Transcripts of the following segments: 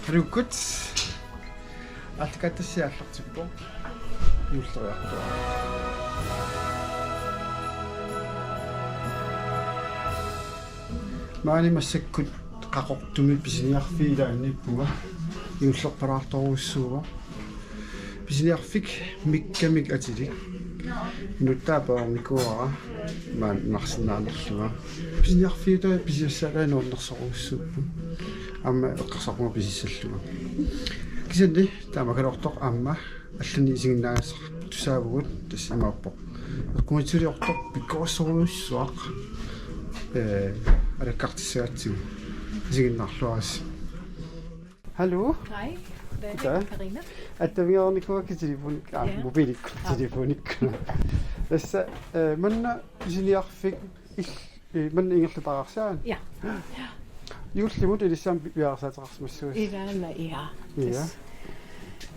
Rukut. Алкатассиаллартиппо. Юллериартуа. Маани массаккут qaqortumi pisiniarfiilaanippuga юллерпалаарторуссууга pisiniarfik mikkamik atilik нуттаапаорникуара маан нарсинааналлуга pisiniarfiuta pisiassalaanууннерсоруссууппу амма эққарсарпуга писиссаллуга кисанни таамакалортоқ аама аллани исигиннаагассар тусаавгут тассимааппо кумитсулиортоқ пиккориссоруйуссуақ алаккартиссаатсигу исигиннарлуарас. Hallo. Hej, det er Karina. At vi har ikke noget telefon, mobiltelefon. Så men jeg fik men ingen der sagen. Ja. Just det det samme vi har sat Rasmus. Ja. Ja.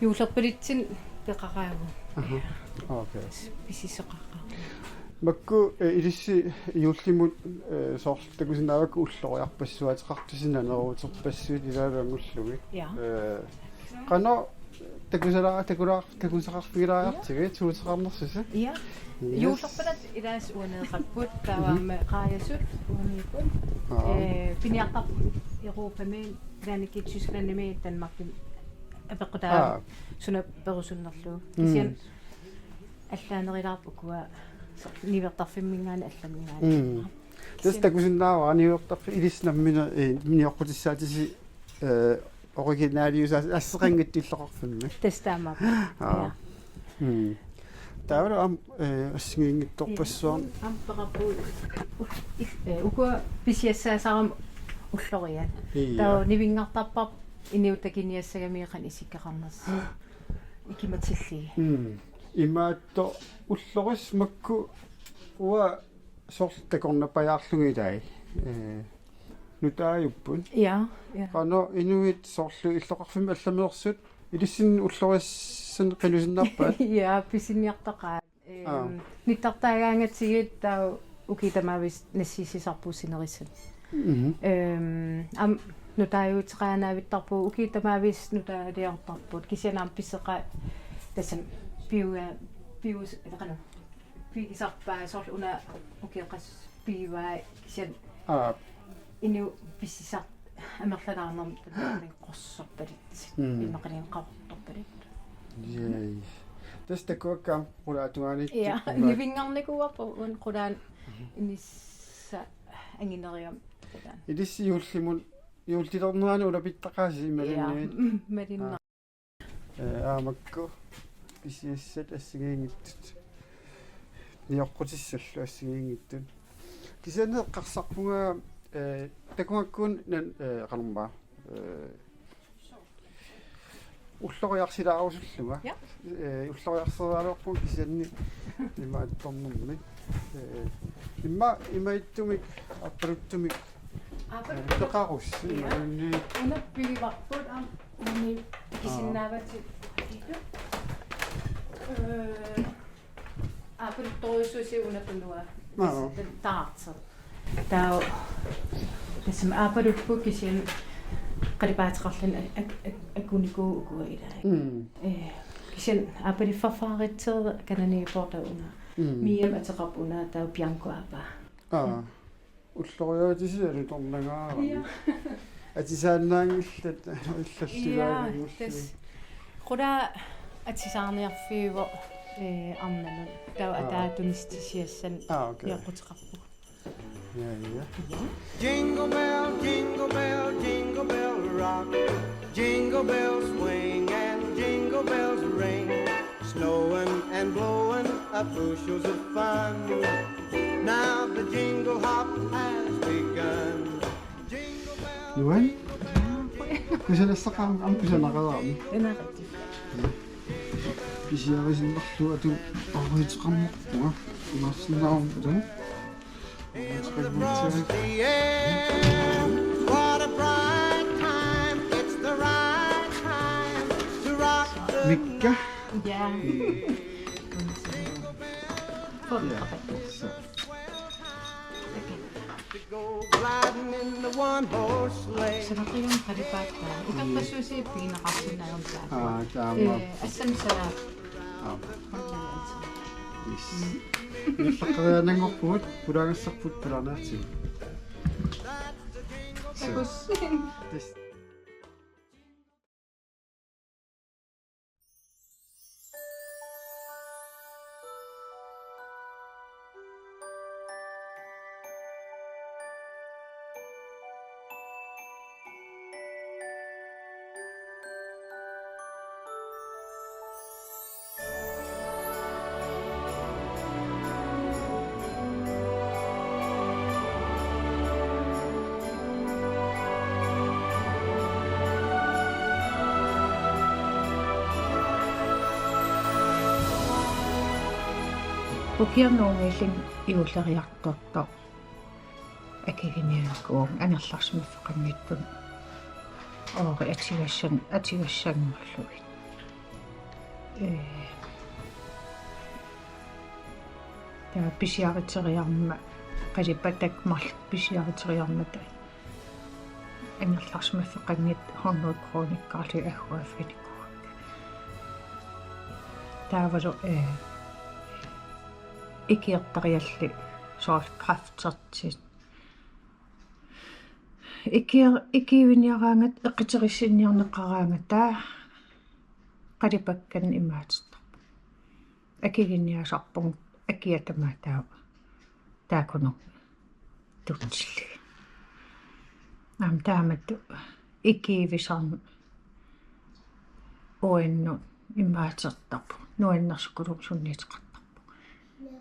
Juulerpalitsin peqaraagu. Okay. Pisiseqaqa. Makku ilisi jullimut soortakusinnaavak ulloriarpassuateqartusinnaneruuterpassuut ilaaluangullugi. Ja. Qano takusaqarfilaartiga tuuteqarnersisa. Ja. Juulerpalat ilaas uaneeqapput taavaama qaayasut uaniipun. Piniaqtar Europamen daaniki Tysklandnimi Danmarkin apeqtaa suna perusunnerlu. Kisian allaanerilаарpukua nivertarfimmingaani allammingaani. Tästä kusinnaava nivertarfi ilisnammina miniorqutissaatissi originaalius assaqangattilleqarfimmi. Testaama. Ja. Taavara am assingingittorpassuar amperappu ukua pisiassaasaram ullorian. Tao nivingartarpar iniutakiniassagamiiqan isikkaqarners. Ikimatilli. Imaatto ulloris makku ua sortakornapajaarlungitai nutaajupпун. Ja. Qano inuit sorlu illoqarfimmi allameersut ilissin ullorissan qilusinnarpaat. Ja, pisiniartaqaat. Nittartaagaangatsigit tau ukitamavis nassisisarpuusinerissat. Am nutaajuutiqaanaavittarpu ukitamavis nutaaliartarput kisianaam pisseqa tassam pius eqanu piisarpaa sorlu una ukiqas piivaa kisian inu pissisar amerlanaarnam tanin qossarpalit imaqalin qartorpalit Jei. Tästä kuokka qulaatuani. Ja, nivingarnikuarpu un qulaan inissa angineriam. Ilissi jullimun jultitornerani ulapittaqaasi imalinniit. Malinna. Makku pisiassat assigiingittut niorqutissallu assigiingittut kisanne qarsarpunga takumakkuun nan qanerma ulloriarsilaarusulluga ulloriarseraaluarpu kisanni imaattornermi imaittumik appaluttumik peqarus imalunni Una piivarput am uni kisinnaavati apaluttoruissuusi unapunua taarter tao tasam apalutpu kisian qalipaateqarlan akunikuu ukuilai kisian apaliffarfaaritteerda kananiiporta una miam ateqarpuna tao pianku apa ulloriaatisialu tornagaara atisaannaangillat illallugaaliussi qula atisaarniarfiivo arnanun tau ataatunistissiassan yaquteqarpu ja Jingle bell, jingle bell, jingle bell rock. Jingle bells swing and jingle bells ring. Snowing and blowing up bushels of fun. Now the jingle hop has begun. Jingle bell. Nuan kusanasaqaam am kusanaqaraarmi enaqatti pisiarisinnerlu atu arruiteqarnerpunga umarsinnaarumtu Across the air, what a bright time! It's the right time to rock the mikka ja to go gliding in the one-horse sleigh. Sanatayong haripata. Itang pasusi pinakasin na yung plata. Tama. Asam sa Naqaqaanangorput pulaangassarput pularnaati. tapos Ukiarnuungilling iulleriartortor akiginiakuung anerlarsmifeqannittun oori atigassanngorluit taa pisiariteriarma qalipatak marl pisiariteriarmata anerlarsmifeqannit hornuut kroonikkaarli agguaffiniku taavalu ikiartarialli soort kraftertit ikiiviniaraangat eqqiterissinnniarneqqaraangataa qalipakkan imaatittarpu akiginiasarpung akiatamaatau taakunu tutsilli taamattu ikiivisarnu uannu imaatertarpu nuannersukulu sunniiteqartarpu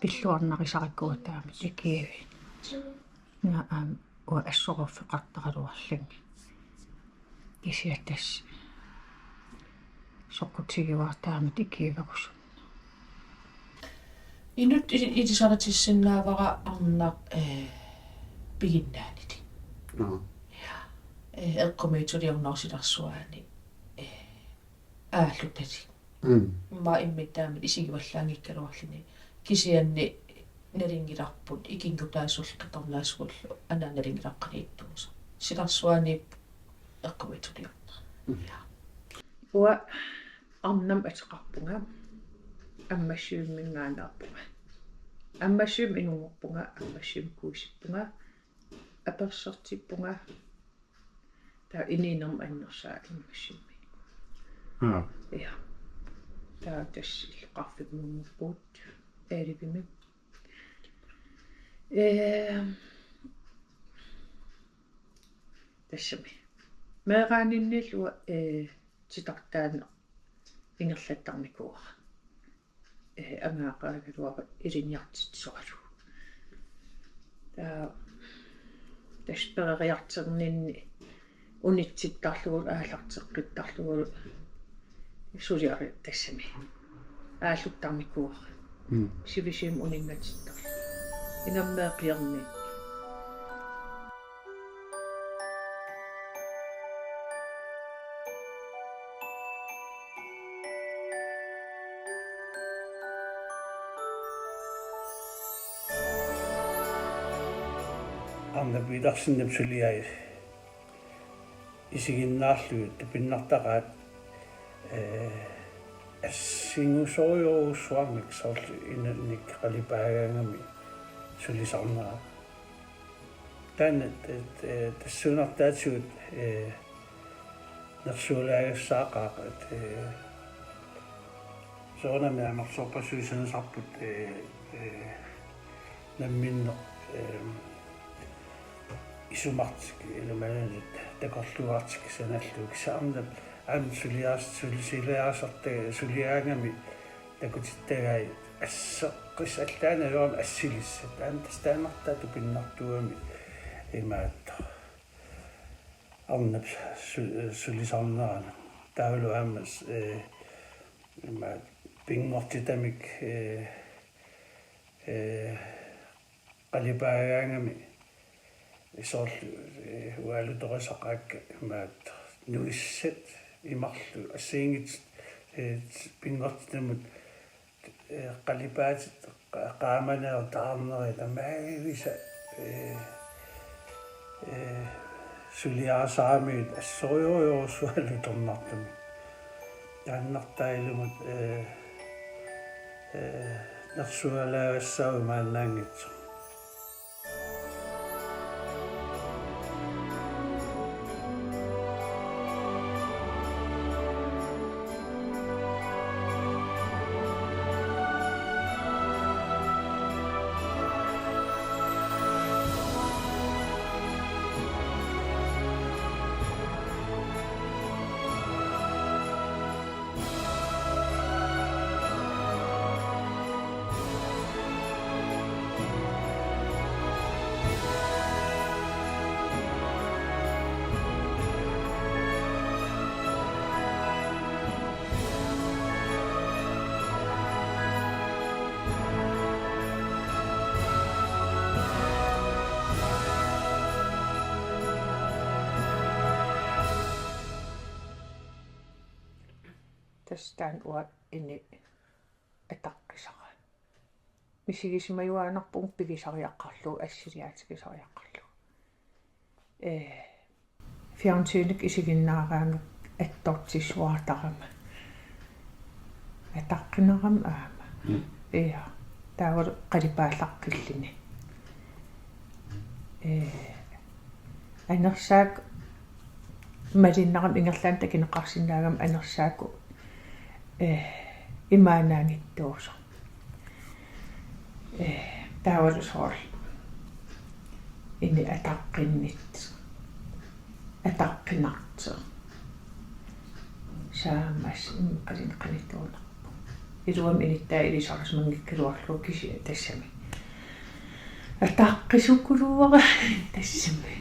pilluarnarisarikkuutaamit ikiivi na ua assorufeqartaraluarlungi kisiatas soqqutigiuartaamit ikiivarusun inut itisaratissinnaavara arnaq piginnaaniti eqqumituliornorsilarsuaani ааллутати ма иммиттаамит исигиваллаангиккалуарлини кисианни налингиларпут икингутаасуллеқторлаасгуллу анаа налингилаққанииттуусо силарсуаниип эққумитулиорна уа арнам атеқарпунга аммассуиммингаанааппунга аммассуим инунгорпунга аммассуим куусиппунга аперсертиппунга таа ининерм аннерсаа иммассуимми я таа тассиллеқарфигмунгуппуут аалипими тассами меэрааниннилуа титартаана ингерлаттарникуара ангаақаагалуара илиниартитсоралу таа тасперериартернинни унитситтарлугул аалартеққиттарлугул сулиари тассами ааллуттарникуара сивисим унингатиттарлу ингаммеэқиарни Anna pidarsinnam suliai isiginnaarluut tapinnartaqaat assingusoriorussuarmik soorlu inannik qalipaagaangami sulisarnaa tanat tassuunartaatsuut nersuulaagassaaqaaq soornami amarsorpassuisanasarput namminno isumartik ilmaanit takorluartik sanalluuk saarnap suliaasarta suliaangami takutittagai assеққисаллаанаёрам ассилиссат таанартаа тупиннартуами имаатта арнап сулисарнерана таавалу аамас имаат пингортитамик қалипаагаангами исоор уалуторисақаакка имаат нуиссат имарлу ассиингит пингортитамут қалипаатит qaamanaer taarneri tamaavisa suliaasaamiit assoriorsualutornartami taannartailumut nersualaavassaumaannaangitsu Tästään uat inni etaqqisara. Missigismajuanarpung pigisariaqqarlu assiliaatigisariaqqarlu. Fjernsynet isiginnaaraanga attortissuartarama. Ataqqinaram aama. Ja, taawal qalipaallaqqillini. Anersaak malinnaram ingerlaan takineqarsinnaagam anersaaku imaanaangittuusa taavalusoor inni ataqqinit ataqqinartu saamas qalinnaqalituunarpu iluam inittaa ilisarasmangikkiluarlu kisi tassami ataqqisukuluara tassami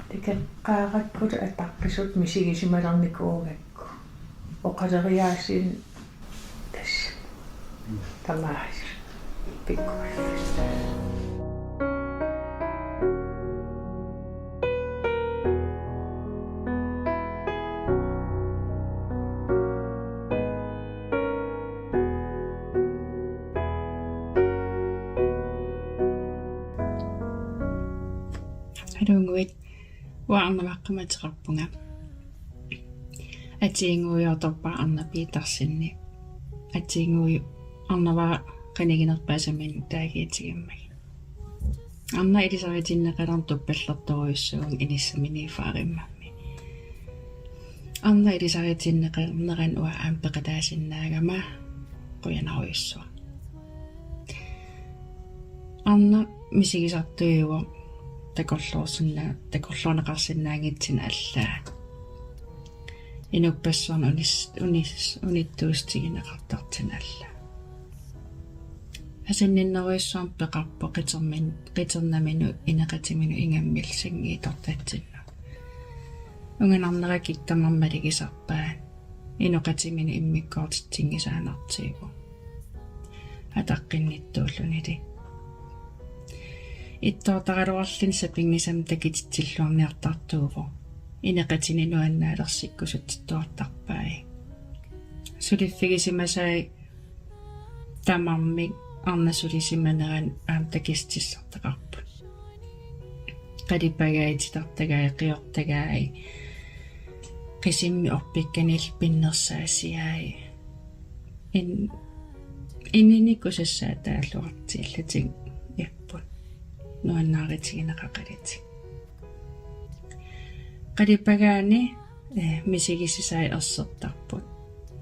tekeqqaarakkut ataqqisut misigisimalarnikuugakku oqaleriaasin tass tamaas pikku Adunguit waarnavaqqamateqarpunga atiinguiortorpa arnapiitarsinni atiingui arnavaa qaniginerpaasamin taagiitigimmagi arna ilisaritinneqalartuppallertoruissuun inissaminiifaarimmarmi arna ilisaritinneqarneran ua aampeqataasinnaagama quyanaruyussua arna misigisartuiuo takorluorneqarsinnaangitsin allaa inupassuarna unittuustigineqartartin alla asinninneruissuam peqarpo qiternaminu ineqatiminu ingammilsangiitortatsinnu unganarnerakik tamarmaligisarpaa inuqatiminu immikkoortitsingisaanartiigu ataqqinnittуулlunili ittootarluarlin sapingisam takititsilluarniartartuuvo ineqatininu annaalersikkusutittuartarpai suliffigisimасай tamarmik arnasulisimmaneran takistissartaqarput qalipagaititartagai qiortagai qisimmi orpikkanil pinnersaasiai inninikkusassaa taalluartiillatin yappun nuannaaritigineqaqaliti qalipagaani misigisisai ersertarput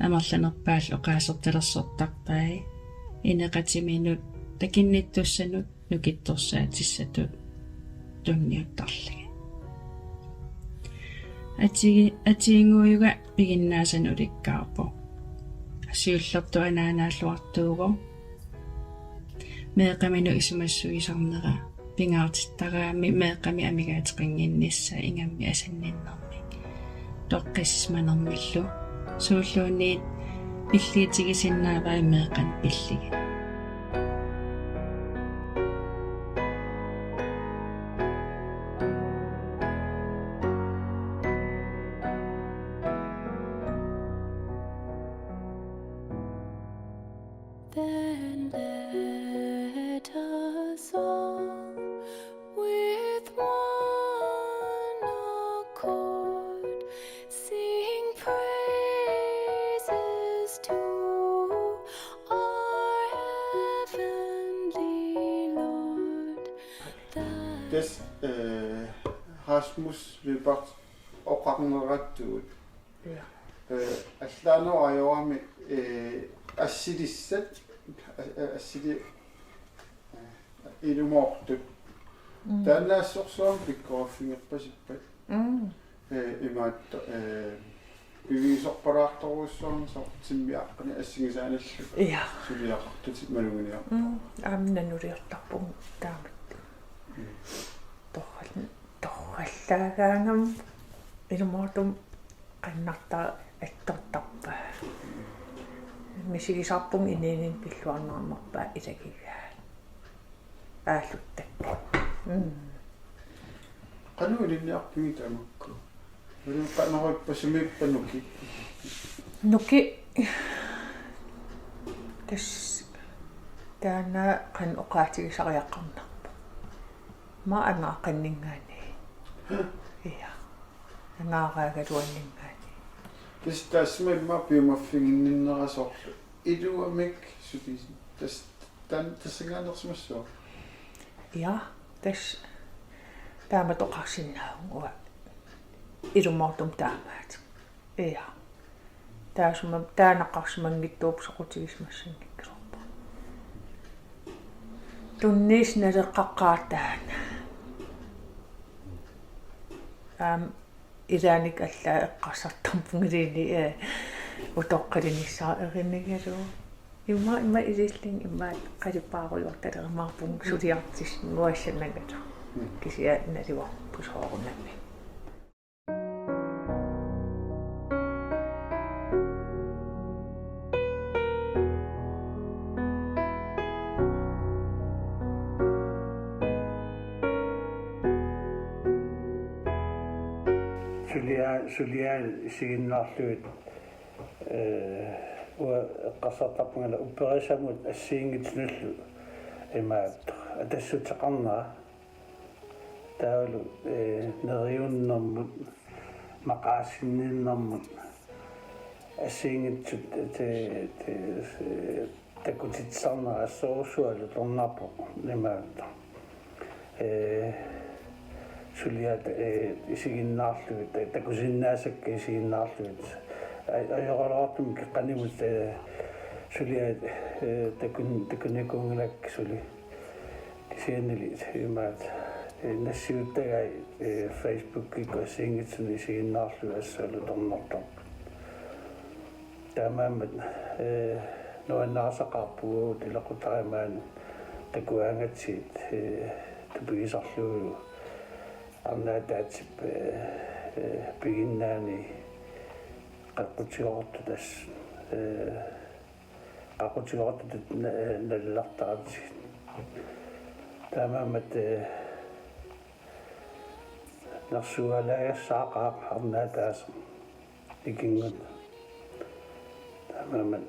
amarlanerpaal oqaasertalersortarpai ineqatiminut takinnittussanut nukittorsaatisatut tunniuttarligi atiinguuyuga piginnaasan ulikkaarpo siullertu anaanaalluartuugo meeqaminu isumassuisarnera pingaartittaraami meeqami amigaatiqinginnissa ingammi asanninnermi toqqisismanermillu suulluunniit pilliitigisinnaavai meeqan pilligi Then let us all with one des Rasmus Lybert oqarnerattuut аллаанераёрами ассилиссат ассили илумоортут таанаассорсуам пиккораффингерпасиппат имаатта пивисорпалаарторуссуарн сортиммиаққани ассигисааналлу сулиақартутит малугиниа аамнанулиортарпуг таамат торраллагаангам илумоортум qannartaa attortarpaa мисигисарпун инeenin пиллуарнаармарпаа исакигаа ааллуттакка кануилинниарпиги таамакку улуққанериппасимиппануки нуки тас таана қан оқаатигисариаққарнарпа ма ангааққаннингаани ия анаагагалуаннингаани тастасмимма пиумаффигинниннерасорлу илуамик сутис тассангаанерсимассуа ja тас таама тоқарсиннаагуа илумаартум таамаат ия таасума таанақарсимангиттууп соқутигисмассангиккерорпа туннис налеққаққаатаана илааник аллаа эққарсартарпунгилини утоққалиниссаа эриннигалу имма илиллин имма қалиппааруйорталерамаарпун сулиартис нуассаннагата кисиа налива пусооруннами Sulian siginnaarluit qassartarpungala upperisamut assiingitnullu imaat atassutaqarnaa taulu neriunnermut maqaasinninnermut assiingitsut takutitsarnera assorusualu tornarpo imaat suliat isiginnaarluit takusinnaasakka isiginnaarluit ajoralaartum kiqqanimut suliat takunnikungelak suli kisiannilit imaat nassiuttagai Facebook-kiko asiingitsun isiginnaarlu assalu tornartor taamaamat nuannaasaqarpugut ilaqutarimaan takuaangatsiit tapigisarluulu арнаатаатип пигиннаани qaqutiortutas qaqutiortut nallartaarti taamaamat narsualaagassaaqaaq arnaataas ikingut taamaamat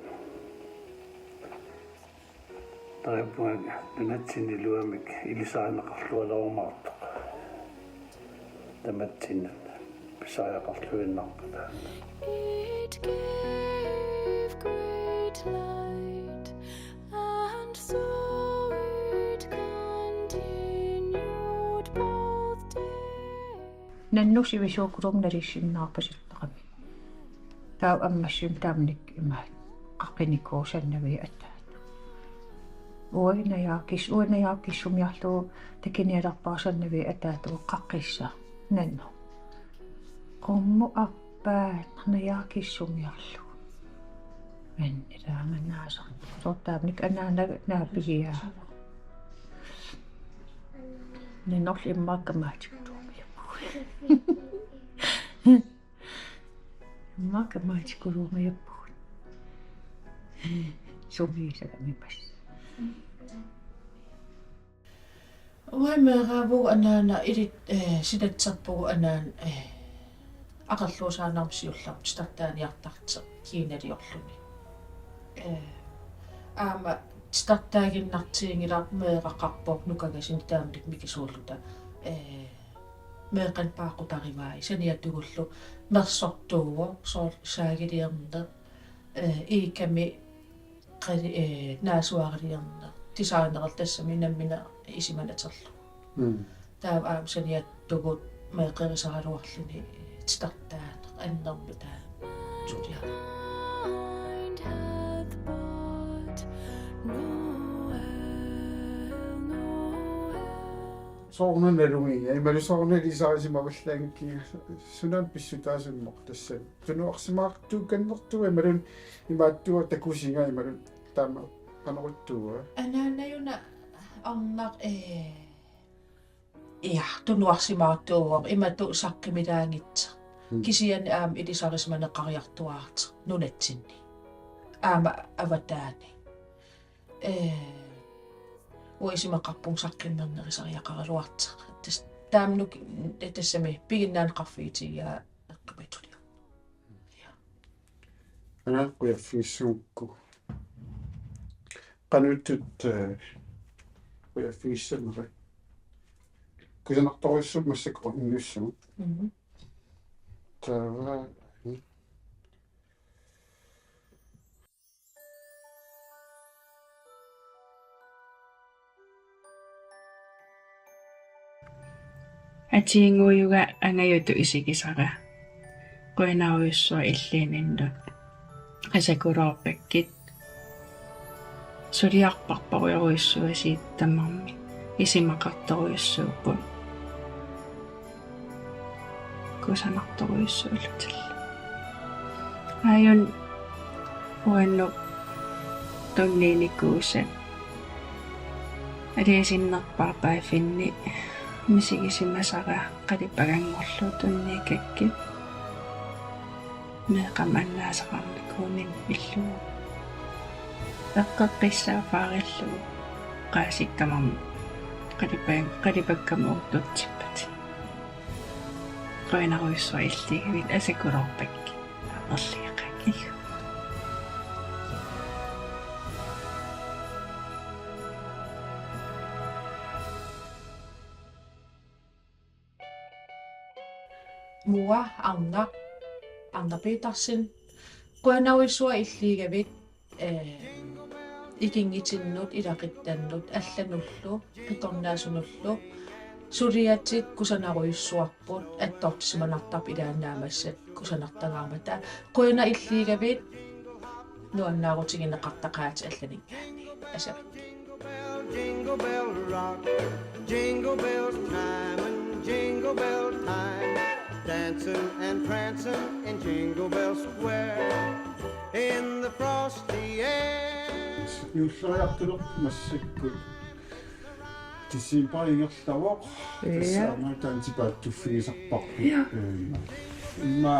tarippuanga tunatsiniluamik ilisaanaqarlualormaartoq tamatsin pisaaaqarluinnarpata It gave great light and so it continued both days наннусивисуукулум налиссиннаарпаситтақами таа аммассим таамник имаат қаққиникуусаннави аттаат уинаяакиссумиарлуу такиниаларпаасаннави атаату қаққисса нанно qommu appaat nayaakissummiarlu annilaamannaasa sortaapnik anaanaapigia nennorl immaakkamaatikkuumiapu immaakkamaatikkuumiapu sumiisakamipas уаймераавуг анаана илит силатсарпугу анаан ақаллуусаанармсиулларпу стартааниартарте кииналиорлуни аама стартаагиннартиингилар меэқақарпоо нукагасин таамник микисууллута меэқан паақутариваи саниатугуллу мерсортууво соор саагилиернер иками қали наасуарилиернер тисаанерал тассами наммина исиманатерлу таа саниаттугут меэқерисаалуарлүни титартаат аннерну таа тулиа Mind hath bought Noel. соорнун налунги имали соорналисаарисимаваллаангки сунан писсутаасунмоқ тасса тунуарсимаартуу каннертуа ималун имааттуа такусинга ималун таама панеруттуа анаанаюна арнақ тунуарсимаартуугоқ имату саққимилаангитса кисиани аама илисарисманеққариартуаарт нунатсинни аама аватаани уисимақарпун саққиммернерисариақаралуарта тас таамнук тассами пигиннаан қарфиитигаа эққипатулиа ана куяффиссуукку кануттут куяффиссамера кусанарторуссуп массакку иннуссуу тава атиингуйуга ангаюту исикисара қуинауйуссуа иллиининнут асакулоорпаккит сулиарпарпаруйоруйуссуасиит таммарми исимақарторуйуссууппут кусанарторуйуссуулутал аюн уанну тонниникууса алиасиннерпарпаа финни мисигисимасара қалиппагангорлу тунниикакки меқаманнаасақарникуунин иллугу эққаққиссаафаариллугу qaasikkamamu qalipakkamu uttutippat qoinaruissua illigivit asakulorpakki aperliiqakki mua arna Petersen qoinaruissua illigavit ikingitinnut ilaqitannut allanullu qitornaasunullu suliatit kusanaruissuarput attortisimanartarp ilaannaamassat kusanartagaarmata qoina illigavit nuannaarutingineqartaqaati allaningaani asavik Jingle bell rock, jingle bells time and jingle bell time, dancing and prancing in Jingle Bell Square, in the frosty air. юуссариартулер массакку тисимпаингерлавоқ тассаама таантипааттуффигисарпарпу имма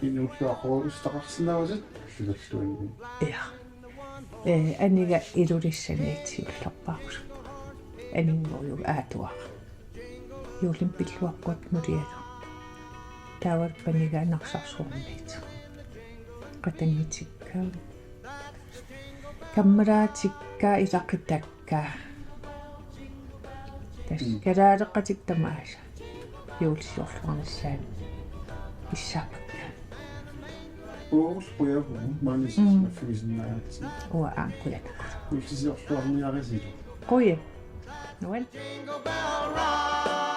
инууллуақорустақарсинаавасат сулерлуанни анига илулиссаниитсиуллерпаарус анингоюг аатуа юулим пиллуаққут нулиага таавал панига нарсарсуурниит qatangitsikkaa каммалаатикка илаққитакка тас калаалеққатик тамааса юулиссуорлуарнассаан иссаапакка оорс появу манис маффигисиннаат уа аанкулана юулиссуорлуарниарисилу қуя нуан Jingle bell rock.